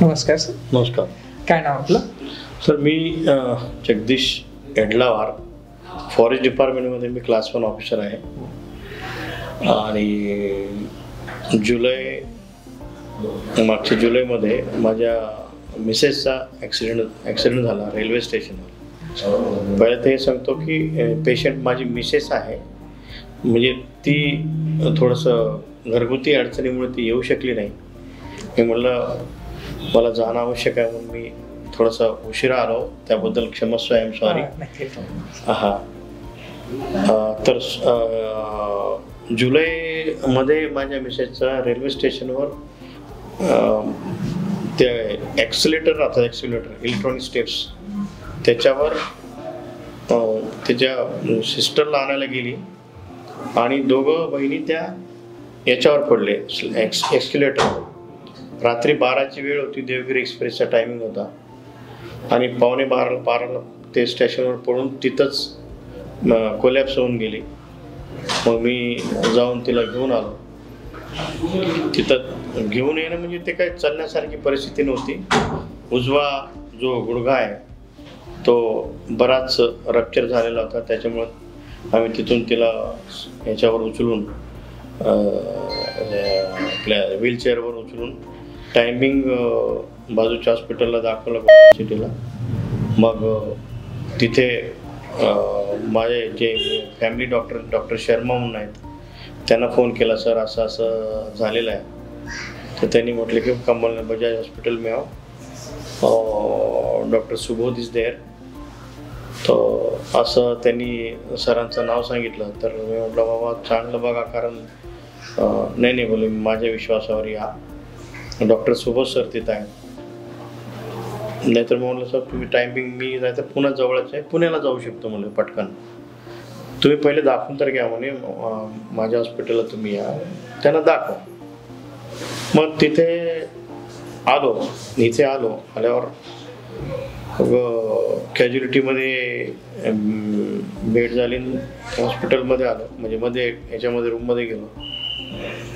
नमस्कार सर. नमस्कार. काय नाव आपलं? सर मी जगदीश एडलावार, फॉरेस्ट डिपार्टमेंटमध्ये मी क्लास 1 ऑफिसर आहे. आणि मागच्या जुलैमध्ये माझ्या मिसेसचा ॲक्सिडेंट झाला रेल्वे स्टेशनवर. पहिलं ते सांगतो की पेशंट माझी मिसेस आहे, म्हणजे ती थोडंसं घरगुती अडचणीमुळे ती येऊ शकली नाही. मी म्हटलं मला जाणं आवश्यक आहे, म्हणून मी थोडासा उशिरा आलो, त्याबद्दल क्षमस्व आहे, आय एम सॉरी. तर जुलैमध्ये माझ्या मिसेसचा रेल्वे स्टेशनवर ते ॲक्सिलेटर राहतात, इलेक्ट्रॉनिक स्टेप्स, त्याच्यावर त्याच्या सिस्टरला आणायला गेली आणि दोघं बहिणी त्या याच्यावर पडले, ॲक्सिलेटर. रात्री 12ची वेळ होती, देवगिरी एक्सप्रेसचा टायमिंग होता आणि 11:15 ते स्टेशनवर पडून तिथंच कोलॅप्स होऊन गेली. मग मी जाऊन तिला घेऊन आलो. तिथं घेऊन येणं म्हणजे ते काही चालण्यासारखी परिस्थिती नव्हती. उजवा जो गुडघा आहे तो बराच रप्चर झालेला होता, त्याच्यामुळं आम्ही तिथून तिला याच्यावर उचलून आपल्या व्हीलचेअरवर उचलून टायमिंग बाजूच्या हॉस्पिटलला दाखवलं सिटीला. मग तिथे माझे जे फॅमिली डॉक्टर शर्मा म्हणून आहेत, त्यांना फोन केला, सर असं असं झालेलं आहे. तर त्यांनी म्हटलं की कमल बजाज हॉस्पिटल में आओ, डॉक्टर सुबोध इज देअर. तर असं त्यांनी सरांचं नाव सांगितलं. तर मी म्हटलं बाबा चांगलं बघा, कारण नाही बोले माझ्या विश्वासावर या, डॉक्टर सुबोध सर तिथं आहे. नाहीतर म्हणलं सर तुम्ही टायमिंग, मी नाहीतर पुन्हा जवळच आहे, पुण्याला जाऊ शकतो म्हणलं पटकन, तुम्ही पहिले दाखवून तर घ्या म्हणे, माझ्या हॉस्पिटलला तुम्ही या, त्यांना दाखवा. मग तिथे आल्यावर कॅज्युलिटीमध्ये बेड झाली, हॉस्पिटलमध्ये आलो, म्हणजे मध्ये याच्यामध्ये रूममध्ये गेलो.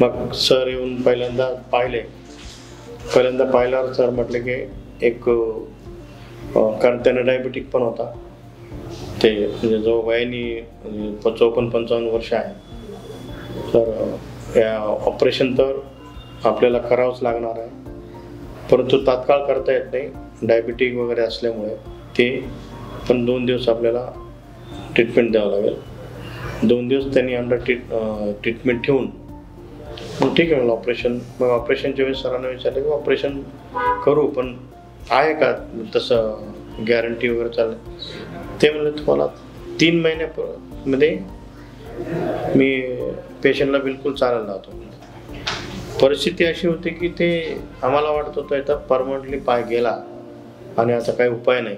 मग सर येऊन पहिल्यांदा पाहिल्यावर सर म्हटले की एक, कारण त्यांना डायबिटिक पण होता, ते म्हणजे जो वयाने 54-55 वर्ष आहे. तर या ऑपरेशन तर आपल्याला करावंच लागणार आहे, परंतु तात्काळ करता येत नाही, डायबिटिक वगैरे असल्यामुळे. ते पण 2 दिवस आपल्याला ट्रीटमेंट द्यावं लागेल. 2 दिवस त्यांनी अंडर ट्रीटमेंट ठेवून मग ठीक आहे म्हणलं ऑपरेशन. मग ऑपरेशनच्या वेळेस सरांना विचारलं की ऑपरेशन करू, पण आहे का तसं गॅरंटी वगैरे चालेल. ते म्हणलं तुम्हाला 3 महिन्यामध्ये मी पेशंटला बिलकुल चालायला लावतो. परिस्थिती अशी होती की ते आम्हाला वाटत होतं आता परमनंटली पाय गेला आणि आता काही उपाय नाही.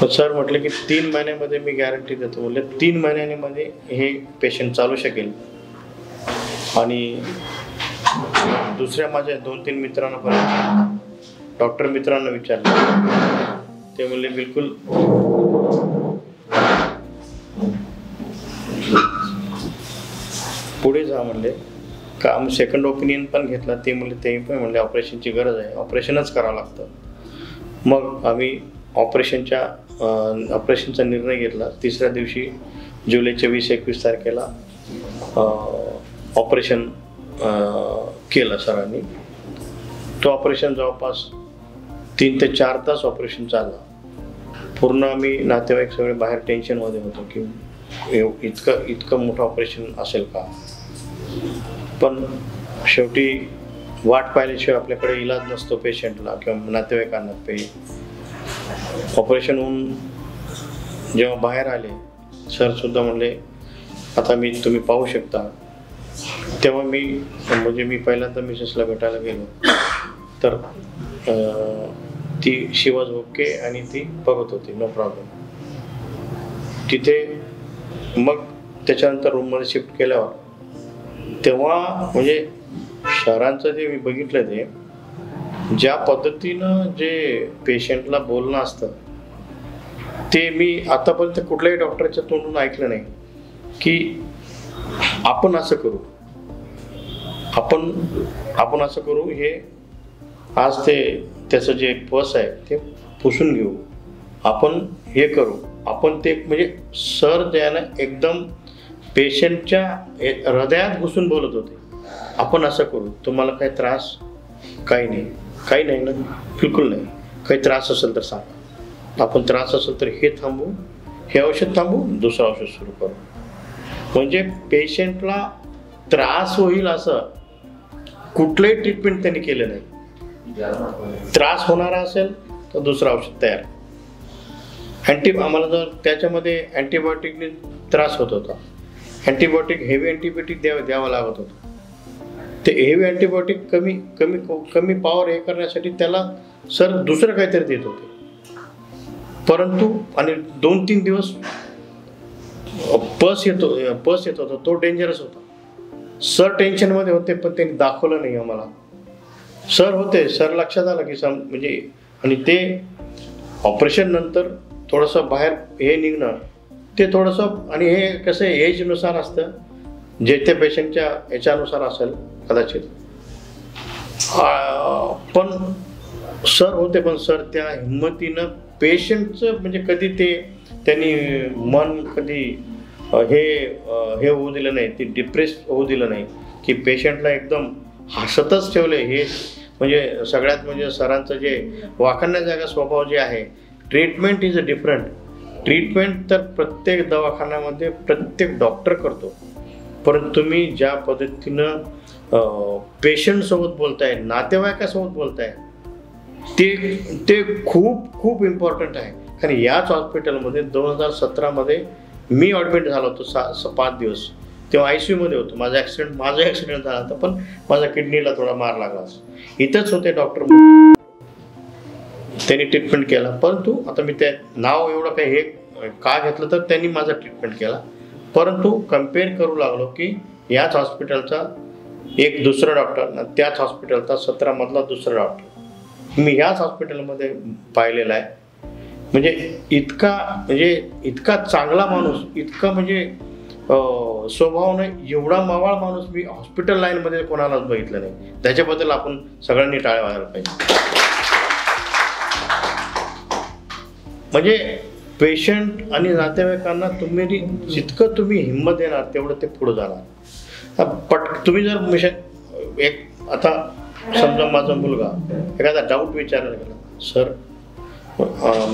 पण सर म्हटले की 3 महिन्यामध्ये मी गॅरंटी देतो. म्हणले 3 महिन्यामध्ये हे पेशंट चालू शकेल. आणि दुसऱ्या माझ्या 2-3 मित्रांना पण, डॉक्टर मित्रांना विचारलं, ते म्हणले बिलकुल पुढे जा म्हणले. का सेकंड ओपिनियन पण घेतला, ते म्हणले, ते पण म्हणले ऑपरेशनची गरज आहे, ऑपरेशनच करावं लागतं. मग आम्ही ऑपरेशनचा निर्णय घेतला. 3ऱ्या दिवशी जुलैच्या 20-21 तारखेला ऑपरेशन केलं सरांनी. तो ऑपरेशन जवळपास 3 ते 4 तास ऑपरेशन चाललं. पूर्ण आम्ही नातेवाईक सगळे बाहेर टेन्शनमध्ये होतो की इतकं मोठं ऑपरेशन असेल का. पण शेवटी वाट पाहिल्याशिवाय आपल्याकडे इलाज नसतो पेशंटला किंवा नातेवाईकांना. ऑपरेशन होऊन जेव्हा बाहेर आले, सरसुद्धा म्हणले आता तुम्ही पाहू शकता. तेव्हा मी पहिल्यांदा मिसेसला भेटायला गेलो, तर ती शी वॉज ओके आणि ती बघत होती, नो प्रॉब्लेम. तिथे मग त्याच्यानंतर रूममध्ये शिफ्ट केल्यावर तेव्हा म्हणजे शहरांचं जे मी बघितलं, ते ज्या पद्धतीनं जे पेशंटला बोलणं असतं ते मी आतापर्यंत कुठल्याही डॉक्टरच्या तोंडून ऐकलं नाही की आपण असं करू, आपण असं करू. हे आज ते त्याचं जे पस आहे ते पुसून घेऊ, आपण हे करू, आपण ते म्हणजे सर त्याला एकदम पेशंटच्या हृदयात घुसून बोलत होते, आपण असं करू, तुम्हाला काही त्रास? काही नाही. काही नाही ना? बिलकुल नाही. काही त्रास असेल तर सांगा, आपण त्रास असेल तर हे थांबू, हे औषध थांबू, दुसरं औषध सुरू करू. म्हणजे पेशंटला त्रास होईल असं कुठलंही ट्रीटमेंट त्यांनी केलं नाही. त्रास होणारा असेल तर दुसरं औषध तयार. आम्हाला जर त्याच्यामध्ये अँटीबायोटिकने त्रास होत होता, अँटीबायोटिक हेवी अँटीबायोटिक द्यावं लागत होतं. ते हेवी अँटीबायोटिक कमी कमी कमी पॉवर हे करण्यासाठी त्याला सर दुसरं काहीतरी देत होते. परंतु आणि 2-3 दिवस पस येत होता, तो डेंजरस होता. सर टेन्शनमध्ये होते, पण त्यांनी दाखवलं नाही आम्हाला. सर होते, सर लक्षात आलं की म्हणजे, आणि ते ऑपरेशन नंतर थोडंसं बाहेर हे निघणं ते थोडंसं, आणि हे कसं एजनुसार असतं, जे त्या पेशंटच्या याच्यानुसार असेल कदाचित. पण सर होते, पण सर त्या हिंमतीनं पेशंटचं म्हणजे कधी त्यांनी मन कधी हे होऊ दिलं नाही, ते डिप्रेस होऊ दिलं नाही, की पेशंटला एकदम हसतच ठेवले. हे म्हणजे सगळ्यात म्हणजे सरांचं जे वाखाणण्यासारखा स्वभाव जे आहे, treatment is a different. Treatment तर प्रत्येक दवाखान्यामध्ये प्रत्येक डॉक्टर करतो, परंतु तुम्ही ज्या पद्धतीनं पेशंटसोबत बोलताय, नातेवाईकासोबत बोलताय, ते खूप खूप इम्पॉर्टंट आहे. कारण याच हॉस्पिटलमध्ये 2017मध्ये मी ॲडमिट झालो होतो 5 दिवस. तेव्हा ICUमध्ये होतो. माझा ॲक्सिडेंट झाला होता, पण माझ्या किडनीला थोडा मार लागला. इथंच होते डॉक्टर, त्यांनी ट्रीटमेंट केला. परंतु आता मी त्या नाव एवढं काही हे का घेतलं तर त्यांनी माझा ट्रीटमेंट केला. परंतु कम्पेअर करू लागलो की याच हॉस्पिटलचा एक दुसरा डॉक्टर, त्याच हॉस्पिटलचा 17 मधला दुसरा डॉक्टर मी याच हॉस्पिटलमध्ये पाहिलेला आहे. म्हणजे इतका चांगला माणूस, इतका म्हणजे स्वभावानं एवढा मावाळ माणूस मी हॉस्पिटल लाईनमध्ये कोणालाच बघितलं नाही. त्याच्याबद्दल आपण सगळ्यांनी टाळ्या वाजायला पाहिजे. म्हणजे पेशंट आणि नातेवाईकांना तुम्ही जितकं तुम्ही हिंमत देणार तेवढं ते पुढे जाणार. तुम्ही जर एक आता समजा माझा मुलगा एखादा डाऊट विचारायला गेला, सर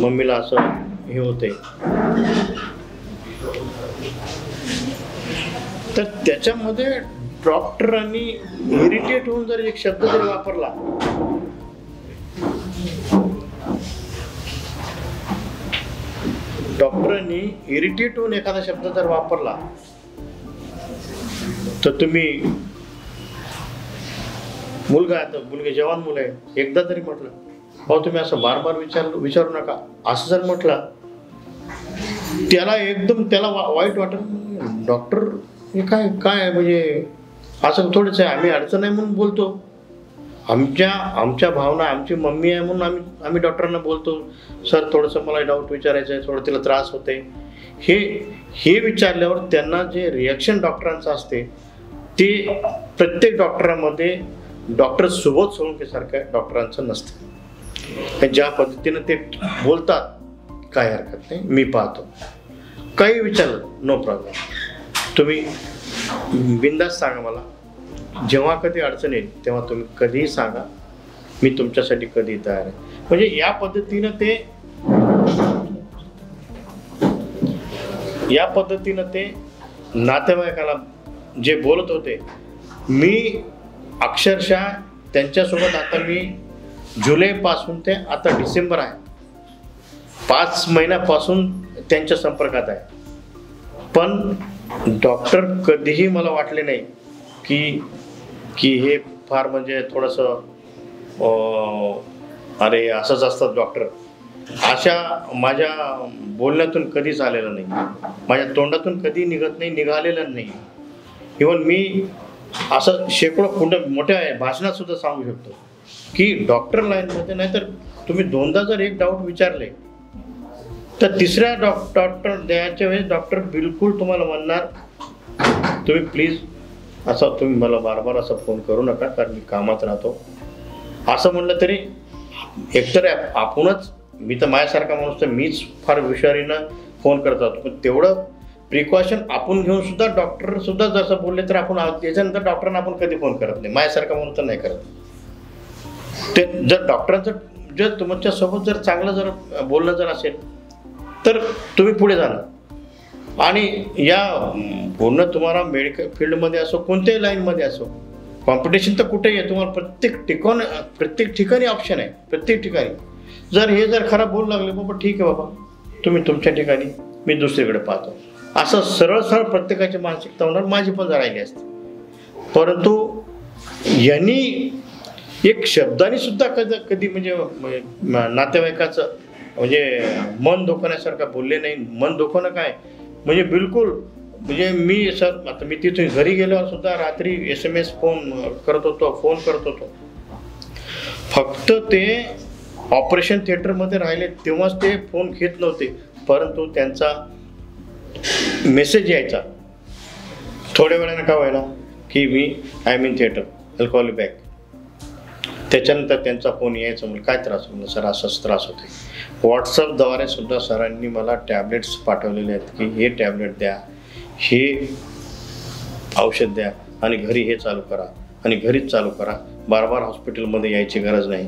मम्मीला असं हे होते, तर त्याच्यामध्ये डॉक्टरांनी इरिटेट होऊन जर एक शब्द जर वापरला, डॉक्टरांनी इरिटेट होऊन एखादा शब्द जर वापरला, तर तुम्ही मुलगा जवान मुलं आहे, एकदा तरी म्हटलं, हो तुम्ही असं बार बार विचारू नका, असं जर म्हटलं, त्याला वाईट वाटत. डॉक्टर हे काय म्हणजे असं थोडंच आहे, आम्ही अडचण आहे म्हणून बोलतो, आमच्या भावना, आमची मम्मी आहे म्हणून आम्ही डॉक्टरांना बोलतो, सर थोडंसं मला डाऊट विचारायचं आहे, थोडं तिला त्रास होते. हे विचारल्यावर त्यांना जे रिॲक्शन डॉक्टरांचं असते ते प्रत्येक डॉक्टरांमध्ये डॉक्टर सुबोध सोळंकेसारख्या डॉक्टरांचं नसतं. ज्या पद्धतीनं ते बोलतात काही हरकत नाही, मी पाहतो, काही विचारलं नो प्रॉब्लेम, तुम्ही बिंदास सांगा मला, जेव्हा कधी अडचण येईल तेव्हा तुम्ही कधीही सांगा, मी तुमच्यासाठी कधी तयार आहे. म्हणजे या पद्धतीनं ते नातेवाईकाला जे बोलत होते, मी अक्षरशः त्यांच्यासोबत आता मी जुलैपासून ते आता डिसेंबर आहे, 5 महिन्यापासून त्यांच्या संपर्कात आहे. पण डॉक्टर कधीही मला वाटले नाही की हे फार म्हणजे थोडंसं अरे असंच असतात डॉक्टर, अशा माझ्या बोलण्यातून कधीच आलेलं नाही, माझ्या तोंडातून कधी निघालेलं नाही. इव्हन मी असं शेकडो मोठ्या भाषणात सुद्धा सांगू शकतो की डॉक्टर लाईनमध्ये नाही तर तुम्ही 2दा जर एक डाऊट विचारले तर तिसऱ्या डॉक्टर द्यायच्या वेळेस डॉक्टर बिलकुल तुम्हाला म्हणणार, तुम्ही प्लीज असं तुम्ही मला बार बार असं फोन करू नका, कारण मी कामात राहतो असं म्हणलं तरी एकतर आपणच, मी तर माझ्यासारखा माणूस तर मीच फार हुशारीनं फोन करत होतो, पण तेवढं प्रिकॉशन आपण घेऊन सुद्धा डॉक्टर सुद्धा जसं बोलले तर आपण त्याच्यानंतर डॉक्टरांना आपण कधी फोन करत नाही, माझ्यासारखा माणूस तर नाही करत. ते जर डॉक्टरांचं जर तुमच्यासोबत जर चांगलं जर बोलणं जर असेल तर तुम्ही पुढे जाणार. आणि या पूर्ण तुम्हाला मेडिकल फील्डमध्ये असो, कोणत्याही लाईनमध्ये असो, कॉम्पिटिशन तर कुठेही आहे, तुम्हाला प्रत्येक ठिकाणी ऑप्शन आहे, प्रत्येक ठिकाणी. जर हे जर खराब बोलू लागले, बाबा ठीक आहे बाबा, तुम्ही तुमच्या ठिकाणी, मी दुसरीकडे पाहतो, असं सरळ प्रत्येकाची मानसिकता होणार. माझी पण राहिली असते. परंतु यांनी एक शब्दाने सुद्धा कधी म्हणजे नातेवाईकाचं म्हणजे मन दुखवण्यासारखं बोलले नाही. मन दुखवणं काय म्हणजे बिलकुल, म्हणजे मी आता मी तिथून घरी गेल्यावर सुद्धा रात्री SMS फोन करत होतो. फक्त ते ऑपरेशन थिएटरमध्ये राहिले तेव्हाच ते फोन घेत नव्हते, परंतु त्यांचा मेसेज यायचा थोड्या वेळानं का व्हायला की I am in theatre, I call you back. त्याच्यानंतर त्यांचा फोन यायचा, म्हणजे काय त्रास होईल सर, असाच त्रास होते. व्हॉट्सअपद्वारे सुद्धा सरांनी मला टॅबलेट्स पाठवलेले आहेत की हे टॅबलेट द्या, हे औषध द्या आणि घरी हे चालू करा आणि घरीच चालू करा. बार हॉस्पिटलमध्ये यायची गरज नाही,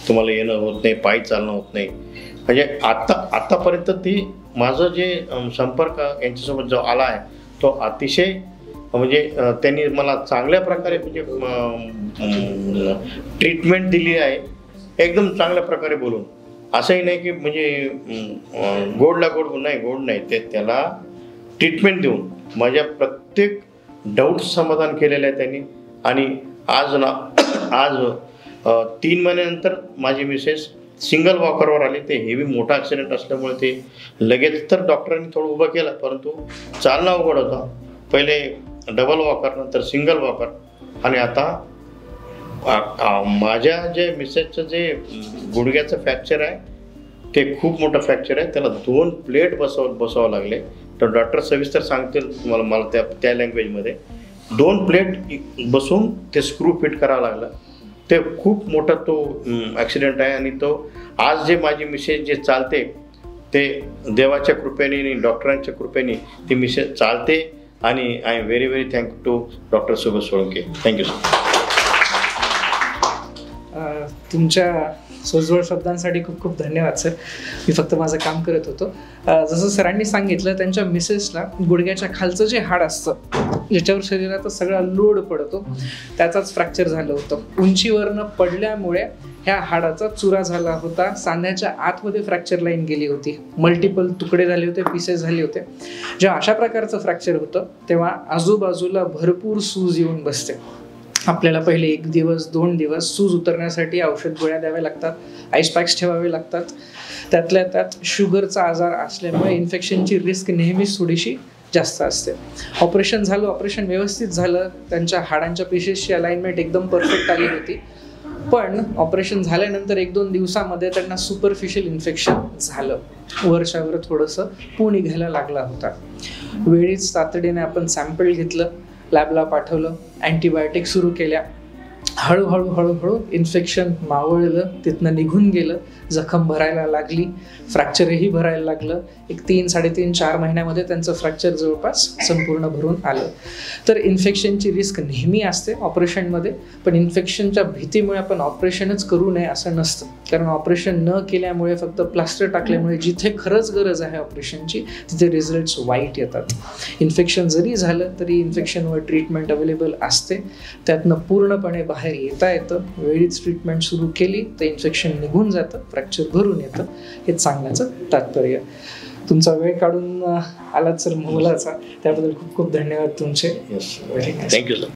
तुम्हाला येणं होत नाही, पायी चालणं होत नाही. म्हणजे आतापर्यंत ती माझं जे संपर्क यांच्यासोबत जो आला आहे तो अतिशय म्हणजे त्यांनी मला चांगल्या प्रकारे म्हणजे ट्रीटमेंट दिली आहे, एकदम चांगल्या प्रकारे बोलून. असंही नाही की म्हणजे गोड नाही, ते त्याला ट्रीटमेंट देऊन माझ्या प्रत्येक डाऊट समाधान केलेलं आहे त्यांनी. आणि आज 3 महिन्यानंतर माझी मिसेस सिंगल वॉकरवर आली. ते हेवी मोठा ॲक्सिडेंट असल्यामुळे ते लगेच तर डॉक्टरांनी थोडं उभं केलं, परंतु चालणं अवघड होतं. पहिले डबल वॉकर, नंतर सिंगल वॉकर, आणि आता माझ्या जे मिसेसचं जे गुडघ्याचं फ्रॅक्चर आहे ते खूप मोठं फ्रॅक्चर आहे. त्याला 2 प्लेट बसवावं लागले. तर डॉक्टर सविस्तर सांगतील तुम्हाला, मला त्या लँग्वेजमध्ये 2 प्लेट बसून ते स्क्रू फिट करावं लागलं. ते खूप मोठा तो ॲक्सिडेंट आहे. आणि तो आज जे माझी मिसेस जे चालते ते देवाच्या कृपेने आणि डॉक्टरांच्या कृपेने ती मिसेस चालते. आणि I am very very thank you to doctor Subhash Solanke. Thank you sir. तुमच्या सोजवळ शब्दांसाठी खूप खूप धन्यवाद सर. मी फक्त माझं काम करत होतो. जसं सरांनी सांगितलं, त्यांच्या मिसेसला गुडघ्याच्या खालचं जे हाड असतं ज्याच्यावर शरीराचा सगळा लोड पडतो त्याचाच फ्रॅक्चर झालं होतं. उंचीवरनं पडल्यामुळे ह्या हाडाचा चुरा झाला होता. सांध्याच्या आतमध्ये फ्रॅक्चर लाईन गेली होती, मल्टिपल तुकडे झाले होते, पीसेस झाले होते. जेव्हा अशा प्रकारचं फ्रॅक्चर होतं तेव्हा आजूबाजूला भरपूर सूज येऊन बसते. आपल्याला पहिले 1 दिवस 2 दिवस सूज उतरण्यासाठी औषध गोळ्या द्याव्या लागतात, आईस पॅक्स ठेवावे लागतात. त्यातल्या त्यात शुगरचा आजार असल्यामुळे इन्फेक्शनची रिस्क नेहमीच थोडीशी जास्त असते. ऑपरेशन झालं, ऑपरेशन व्यवस्थित झालं, त्यांच्या हाडांच्या पेशीसची अलाइनमेंट एकदम परफेक्ट आली होती. पण ऑपरेशन झाल्यानंतर 1-2 दिवसामध्ये त्यांना सुपरफिशियल इन्फेक्शन झालं. वर्षावर थोडंसं पू निघायला लागला होता. वेळीच तातडीने आपण सॅम्पल घेतलं, लॅबला पाठवलं, अँटीबायोटिक सुरू केल्या. हळूहळू इन्फेक्शन मावळलं, तिथनं निघून गेलं, जखम भरायला लागली, फ्रॅक्चरही भरायला लागलं. 3-3.5-4 महिन्यामध्ये त्यांचं फ्रॅक्चर जवळपास संपूर्ण भरून आलं. तर इन्फेक्शनची रिस्क नेहमी असते ऑपरेशनमध्ये, पण इन्फेक्शनच्या भीतीमुळे आपण ऑपरेशनच करू नये असं नसतं. कारण ऑपरेशन न केल्यामुळे, फक्त प्लास्टर टाकल्यामुळे जिथे खरंच गरज आहे ऑपरेशनची तिथे रिझल्ट्स वाईट येतात. इन्फेक्शन जरी झालं तरी इन्फेक्शनवर ट्रीटमेंट अवेलेबल असते, त्यातनं पूर्णपणे बाहेर येता येतं. वेळीच ट्रीटमेंट सुरू केली तर इन्फेक्शन निघून जातं, फ्रॅक्चर भरून येतं. हेच सांगण्याचं तात्पर्य. तुमचा वेळ काढून आलात सर मोलाचा, त्याबद्दल खूप खूप धन्यवाद तुमचे. Yes, thank you sir.